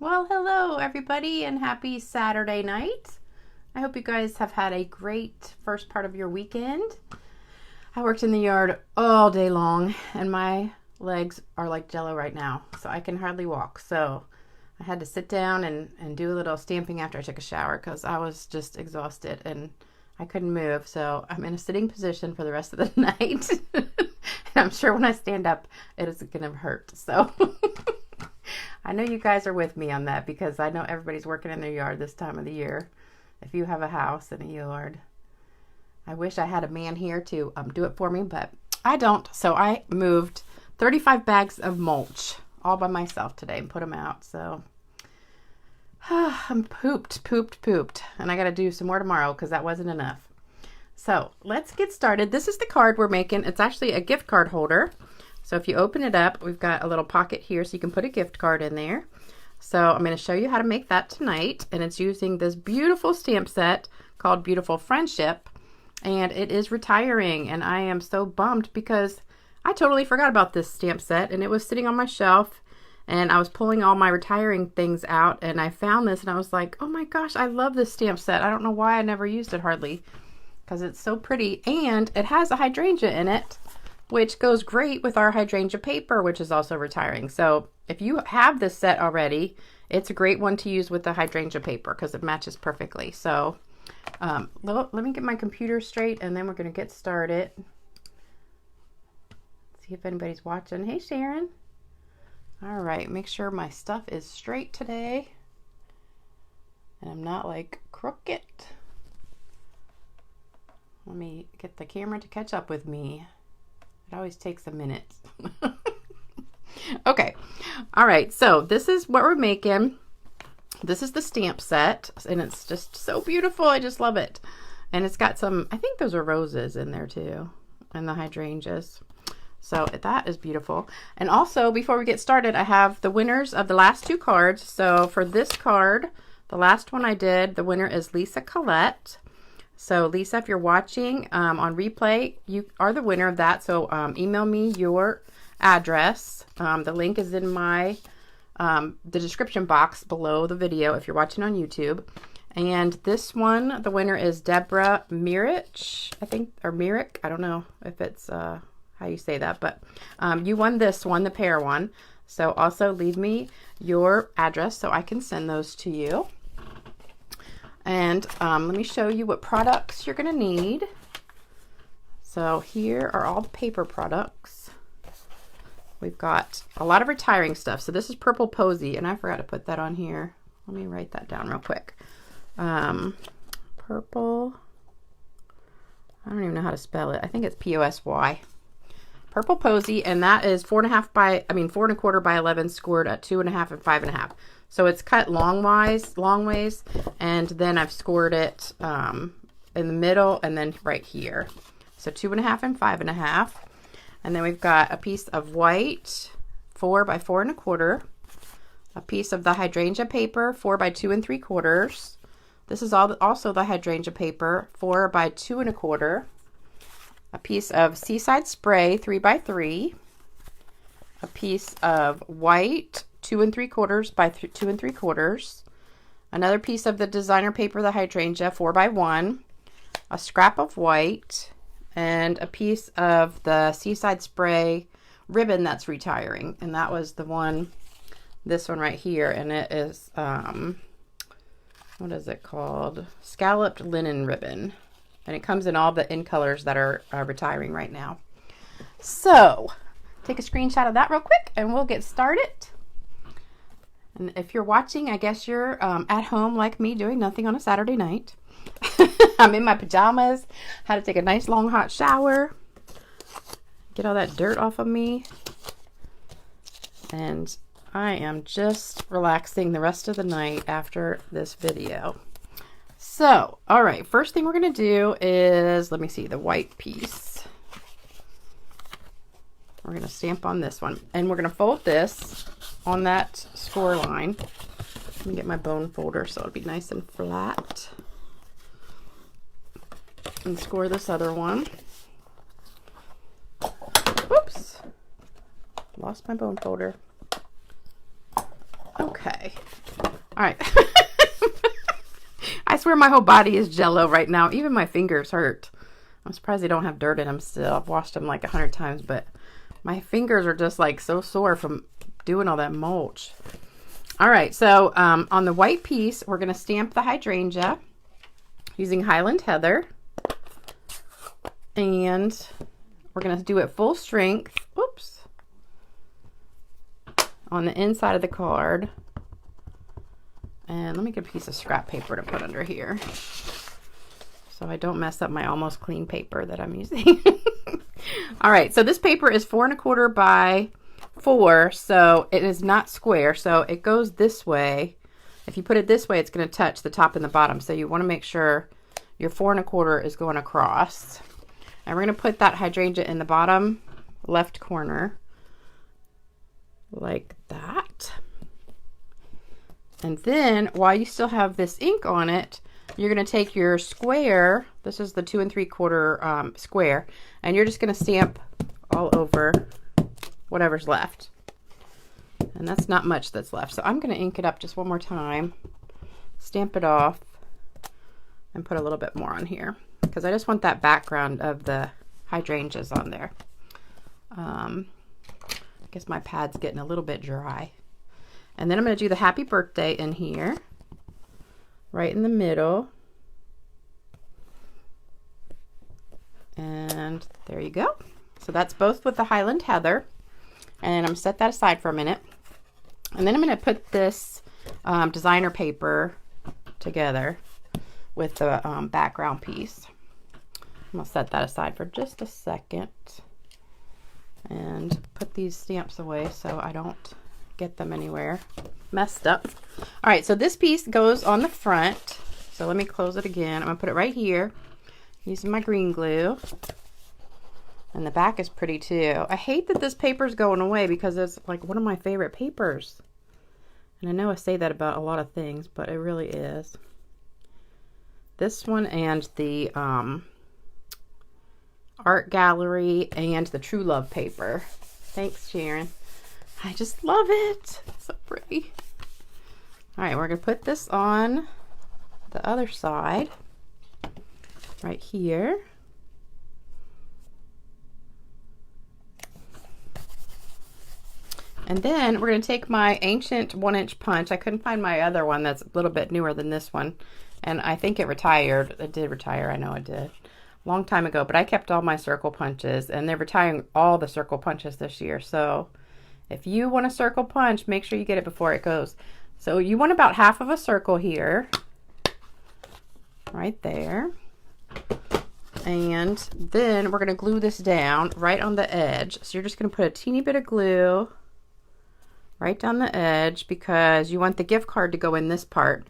Well, hello everybody and happy Saturday night. I hope you guys have had a great first part of your weekend. I worked in the yard all day long and my legs are like jello right now, so I can hardly walk. So I had to sit down and do a little stamping after I took a shower because I was just exhausted and I couldn't move. So I'm in a sitting position for the rest of the night. And I'm sure when I stand up, it is going to hurt. So I know you guys are with me on that because I know everybody's working in their yard this time of the year. If you have a house and a yard, I wish I had a man here to do it for me, but I don't. So I moved 35 bags of mulch all by myself today and put them out. So I'm pooped. And I got to do some more tomorrow because that wasn't enough. So let's get started. This is the card we're making. It's actually a gift card holder. So if you open it up, we've got a little pocket here so you can put a gift card in there. So I'm going to show you how to make that tonight. And it's using this beautiful stamp set called Beautiful Friendship. And it is retiring. And I am so bummed because I totally forgot about this stamp set. And it was sitting on my shelf. And I was pulling all my retiring things out. And I found this and I was like, oh my gosh, I love this stamp set. I don't know why I never used it hardly. Because it's so pretty. And it has a hydrangea in it, which goes great with our hydrangea paper, which is also retiring. So if you have this set already, it's a great one to use with the hydrangea paper because it matches perfectly. So let me get my computer straight and then we're going to get started. See if anybody's watching. Hey, Sharon. All right, make sure my stuff is straight today and I'm not like crooked. Let me get the camera to catch up with me. It always takes a minute. Okay. All right. So this is what we're making. This is the stamp set and it's just so beautiful. I just love it. And it's got some, I think those are roses in there too. And the hydrangeas. So that is beautiful. And also before we get started, I have the winners of the last two cards. So for this card, the last one I did, the winner is Lisa Collette. So Lisa, if you're watching on replay, you are the winner of that. So email me your address. The link is in my the description box below the video if you're watching on YouTube. And this one, the winner is Deborah Mirich, I think, or Mirich. I don't know if it's how you say that, but you won this one, the pear one. So also leave me your address so I can send those to you. And let me show you what products you're going to need. So here are all the paper products. We've got a lot of retiring stuff. So this is Purple Posy, and I forgot to put that on here. Let me write that down real quick. Purple, I don't even know how to spell it. I think it's P-O-S-Y. Purple Posy, and that is 4.5 by, 4.25 by 11 scored at 2.5 and 5.5. So it's cut long ways, and then I've scored it in the middle and then right here. So 2.5 and 5.5. And then we've got a piece of white 4 by 4.25. A piece of the hydrangea paper 4 by 2 3/4. This is also the hydrangea paper 4 by 2 1/4. A piece of Seaside Spray 3 by 3. A piece of white 2 3/4 by 2 3/4. Another piece of the designer paper, the hydrangea 4 by 1. A scrap of white and a piece of the Seaside Spray ribbon that's retiring. And that was the one, this one right here. And it is, what is it called? Scalloped linen ribbon. And it comes in all the in colors that are retiring right now. So take a screenshot of that real quick and we'll get started. And if you're watching, I guess you're at home like me doing nothing on a Saturday night. I'm in my pajamas. Had to take a nice long hot shower. Get all that dirt off of me. And I am just relaxing the rest of the night after this video. So, all right, first thing we're going to do is, let me see, the white piece. We're going to stamp on this one. And we're going to fold this on that score line. Let me get my bone folder so it'll be nice and flat. And score this other one. Whoops. Lost my bone folder. Okay. All right. I swear my whole body is jello right now. Even my fingers hurt. I'm surprised they don't have dirt in them still. I've washed them like 100 times, but my fingers are just like so sore from doing all that mulch. All right, so on the white piece, we're going to stamp the hydrangea using Highland Heather. And we're going to do it full strength. Oops. On the inside of the card. And let me get a piece of scrap paper to put under here so I don't mess up my almost clean paper that I'm using. All right, so this paper is 4 1/4 by 4, so it is not square, so it goes this way. If you put it this way, it's going to touch the top and the bottom, so you want to make sure your 4 1/4 is going across. And we're going to put that hydrangea in the bottom left corner like that. And then while you still have this ink on it, you're going to take your square, this is the 2 3/4 square, and you're just going to stamp all over whatever's left. And that's not much that's left. So I'm going to ink it up just one more time, stamp it off, and put a little bit more on here because I just want that background of the hydrangeas on there. I guess my pad's getting a little bit dry. And then I'm going to do the happy birthday in here, right in the middle. And there you go. So that's both with the Highland Heather. And I'm going to set that aside for a minute. And then I'm going to put this designer paper together with the background piece. I'm going to set that aside for just a second and put these stamps away so I don't get them anywhere messed up. All right, so this piece goes on the front. So let me close it again. I'm going to put it right here using my green glue. And the back is pretty too. I hate that this paper is going away because it's like one of my favorite papers. And I know I say that about a lot of things, but it really is. This one and the art gallery and the True Love paper. Thanks, Sharon. I just love it. It's so pretty. All right, we're going to put this on the other side right here. And then we're going to take my ancient 1-inch punch. I couldn't find my other one that's a little bit newer than this one. And I think it retired. It did retire. I know it did. Long time ago. But I kept all my circle punches. And they're retiring all the circle punches this year. So if you want a circle punch, make sure you get it before it goes. So you want about half of a circle here. Right there. And then we're going to glue this down right on the edge. So you're just going to put a teeny bit of glue right down the edge because you want the gift card to go in this part.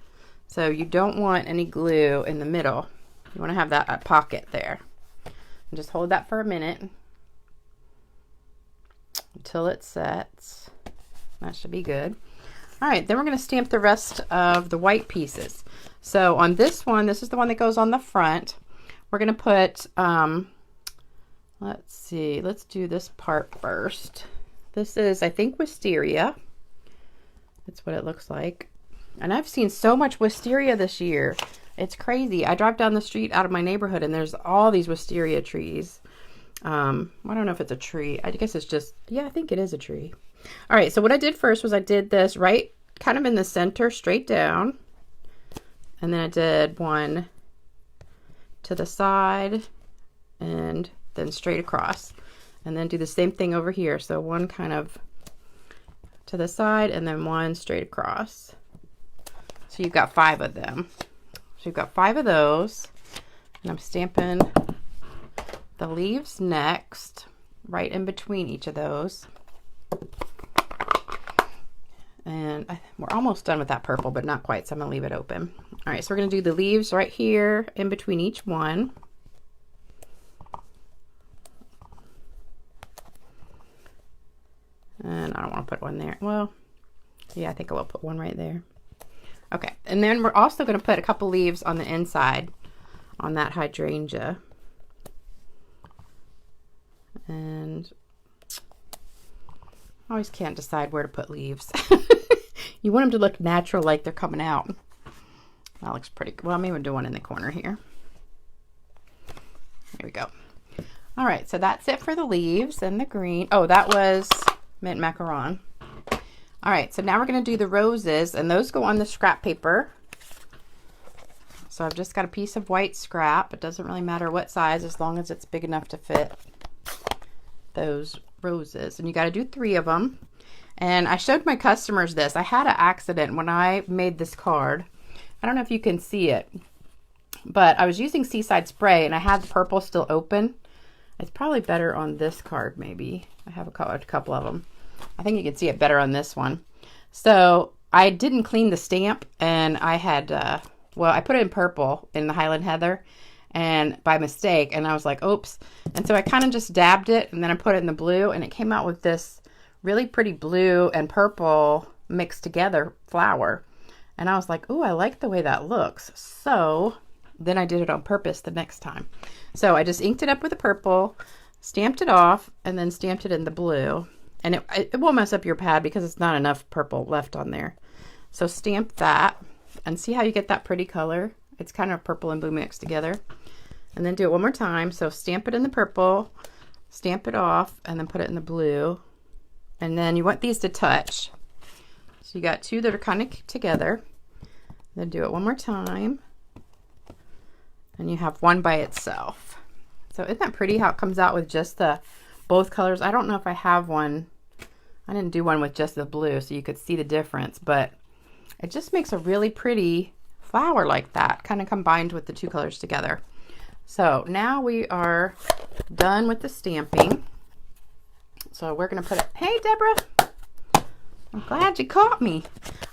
So you don't want any glue in the middle. You want to have that pocket there. And just hold that for a minute until it sets. That should be good. All right, then we're going to stamp the rest of the white pieces. So on this one, this is the one that goes on the front. We're going to put, let's see, let's do this part first. This is, I think, wisteria. That's what it looks like. And I've seen so much wisteria this year. It's crazy. I drive down the street out of my neighborhood and there's all these wisteria trees. I don't know if it's a tree. I guess it's just, yeah, I think it is a tree. All right, so what I did first was I did this right kind of in the center, straight down. And then I did one to the side and then straight across. And then do the same thing over here. So one kind of to the side and then one straight across. So you've got 5 of them. So you've got 5 of those. And I'm stamping the leaves next, right in between each of those. And we're almost done with that purple, but not quite, so I'm going to leave it open. All right, so we're going to do the leaves right here in between each one. And I don't want to put one there. Well, yeah, I think I will put one right there. Okay, and then we're also going to put a couple leaves on the inside on that hydrangea. And I always can't decide where to put leaves. You want them to look natural, like they're coming out. That looks pretty good. Well, I'm even doing one in the corner here. Here we go. All right, so that's it for the leaves and the green. Oh, that was mint macaron. All right, so now we're going to do the roses, and those go on the scrap paper. So I've just got a piece of white scrap. It doesn't really matter what size as long as it's big enough to fit those roses. And you got to do 3 of them. And I showed my customers this. I had an accident when I made this card. I don't know if you can see it, but I was using Seaside Spray and I had the purple still open. It's probably better on this card maybe. I have a couple of them. I think you can see it better on this one. So I didn't clean the stamp, and I had, well, I put it in purple in the Highland Heather and by mistake, and I was like, oops. And so I kind of just dabbed it, and then I put it in the blue, and it came out with this really pretty blue and purple mixed together flower. And I was like, ooh, I like the way that looks. So then I did it on purpose the next time. So I just inked it up with the purple, stamped it off, and then stamped it in the blue. And it won't mess up your pad because it's not enough purple left on there. So stamp that and see how you get that pretty color. It's kind of purple and blue mixed together. And then do it one more time. So stamp it in the purple, stamp it off, and then put it in the blue. And then you want these to touch. So you got 2 that are kind of together. Then do it one more time. And you have one by itself. So isn't that pretty how it comes out with just the both colors? I don't know if I have one. I didn't do one with just the blue so you could see the difference, but it just makes a really pretty flower like that, kind of combined with the 2 colors together. So now we are done with the stamping. So we're going to put it, hey Deborah, I'm glad you caught me.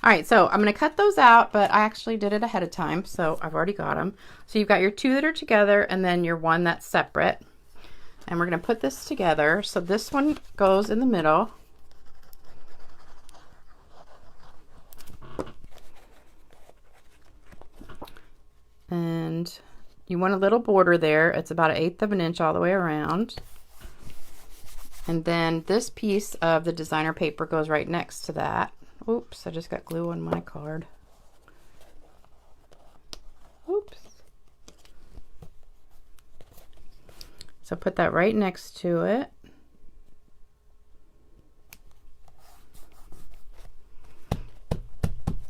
All right, so I'm going to cut those out, but I actually did it ahead of time, so I've already got them. So you've got your 2 that are together and then your 1 that's separate. And we're going to put this together. So this one goes in the middle. And you want a little border there. It's about 1/8 of an inch all the way around. And then this piece of the designer paper goes right next to that. Oops, I just got glue on my card. Oops. So put that right next to it.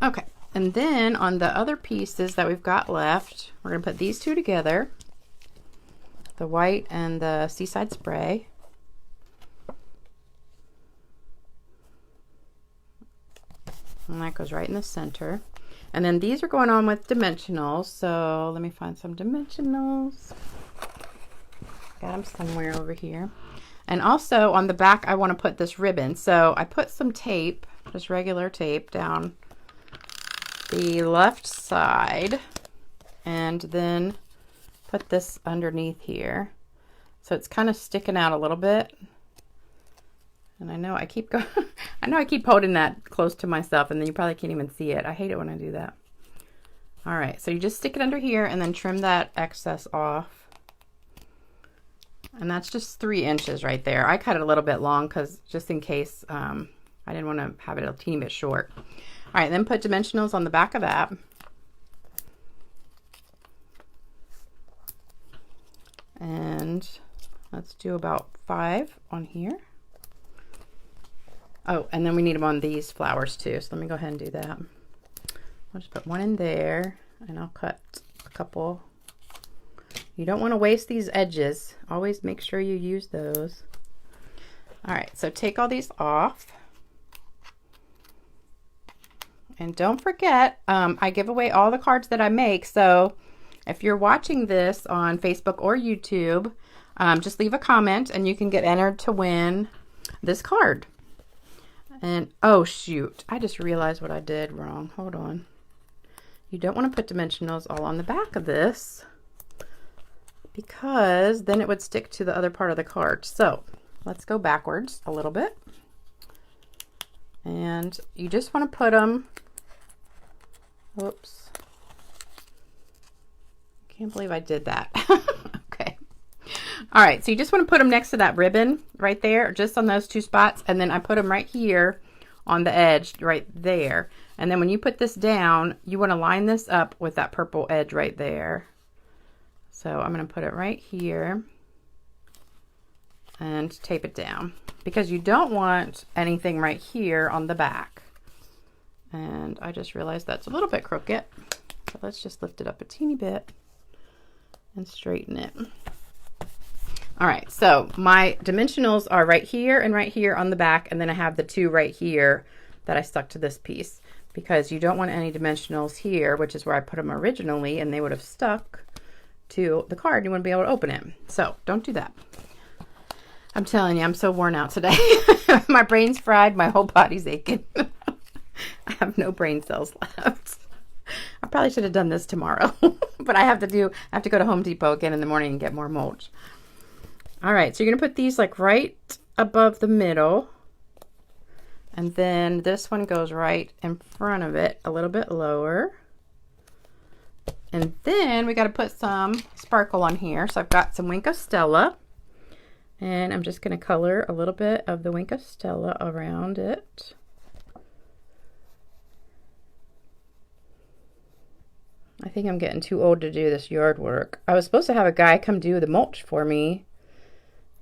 Okay, and then on the other pieces that we've got left, we're going to put these 2 together, the white and the Seaside Spray. And that goes right in the center. And then these are going on with dimensionals, so let me find some dimensionals. Got them somewhere over here. And also on the back I want to put this ribbon. So I put some tape, just regular tape, down the left side and then put this underneath here. So it's kind of sticking out a little bit. And I know I keep going I know I keep holding that close to myself and then you probably can't even see it. I hate it when I do that. All right, so you just stick it under here and then trim that excess off. And that's just 3 inches right there. I cut it a little bit long because just in case I didn't want to have it a teeny bit short. All right, then put dimensionals on the back of that. And let's do about 5 on here. Oh, and then we need them on these flowers too. So let me go ahead and do that. I'll just put 1 in there and I'll cut a couple. You don't want to waste these edges. Always make sure you use those. All right, so take all these off. And don't forget, I give away all the cards that I make. So if you're watching this on Facebook or YouTube, just leave a comment and you can get entered to win this card. And oh shoot, I just realized what I did wrong. Hold on. You don't want to put dimensionals all on the back of this, because then it would stick to the other part of the card. So let's go backwards a little bit. And you just want to put them, whoops. Can't believe I did that. Okay. All right, so you just want to put them next to that ribbon right there, just on those 2 spots. And then I put them right here on the edge right there. And then when you put this down, you want to line this up with that purple edge right there. So I'm going to put it right here and tape it down, because you don't want anything right here on the back. And I just realized that's a little bit crooked. So let's just lift it up a teeny bit and straighten it. All right, so my dimensionals are right here and right here on the back, and then I have the two right here that I stuck to this piece, because you don't want any dimensionals here, which is where I put them originally, and they would have stuck to the card. You wouldn't be able to open it. So don't do that. I'm telling you, I'm so worn out today. My brain's fried, my whole body's aching. I have no brain cells left. I probably should have done this tomorrow, but I have to go to Home Depot again in the morning and get more mulch. All right, so you're gonna put these like right above the middle, and then this one goes right in front of it, a little bit lower. And then we got to put some sparkle on here. So I've got some Wink of Stella, and I'm just going to color a little bit of the Wink of Stella around it. I think I'm getting too old to do this yard work. I was supposed to have a guy come do the mulch for me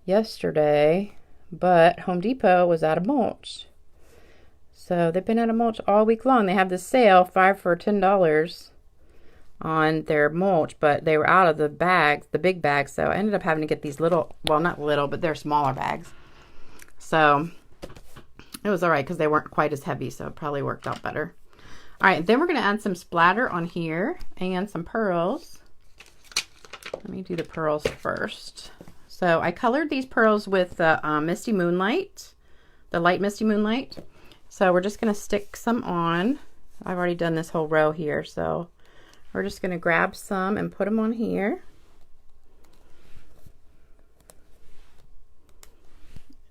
yesterday, but Home Depot was out of mulch. So they've been out of mulch all week long. They have this sale, 5 for $10 on their mulch, but they were out of the bags, the big bags. So I ended up having to get these little, well, not little, but they're smaller bags. So it was all right because they weren't quite as heavy. So it probably worked out better. All right, then we're going to add some splatter on here and some pearls. Let me do the pearls first. So I colored these pearls with the Misty Moonlight, the light Misty Moonlight. So we're just going to stick some on. I've already done this whole row here, so we're just going to grab some and put them on here.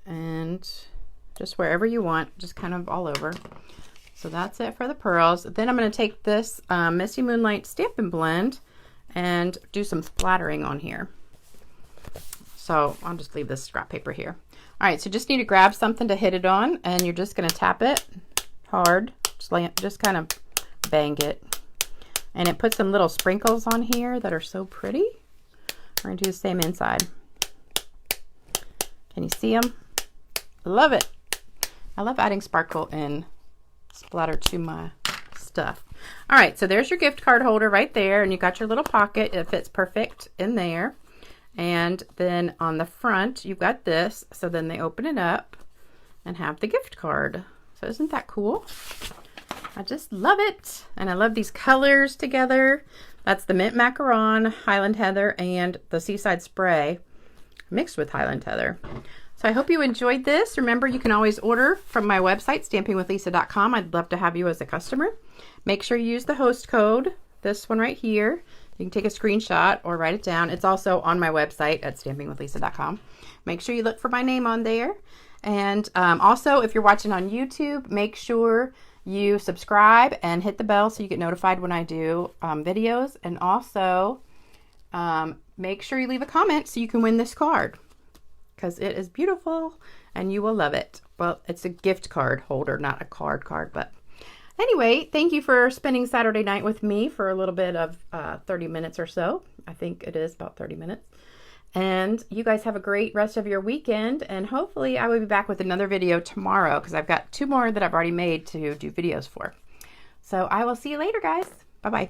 And just wherever you want, just kind of all over. So that's it for the pearls. Then I'm going to take this Misty Moonlight Stampin' Blend and do some splattering on here. So I'll just leave this scrap paper here. All right, so just need to grab something to hit it on, and you're just going to tap it hard. Just kind of bang it. And it puts some little sprinkles on here that are so pretty. We're going to do the same inside. Can you see them? Love it. I love adding sparkle and splatter to my stuff. All right, so there's your gift card holder right there, and you got your little pocket. It fits perfect in there. And then on the front, you've got this. So then they open it up and have the gift card. So isn't that cool? I just love it. And I love these colors together. That's the Mint Macaron, Highland Heather, and the Seaside Spray mixed with Highland Heather. So I hope you enjoyed this. Remember, you can always order from my website, stampingwithlisa.com. I'd love to have you as a customer. Make sure you use the host code, this one right here. You can take a screenshot or write it down. It's also on my website at stampingwithlisa.com. Make sure you look for my name on there. And also, if you're watching on YouTube, make sure you subscribe and hit the bell so you get notified when I do videos. And also, make sure you leave a comment so you can win this card, because it is beautiful and you will love it. Well, it's a gift card holder, not a card, but anyway, thank you for spending Saturday night with me for a little bit of 30 minutes or so. I think it is about 30 minutes. And you guys have a great rest of your weekend. And hopefully I will be back with another video tomorrow, because I've got 2 more that I've already made to do videos for. So I will see you later, guys. Bye-bye.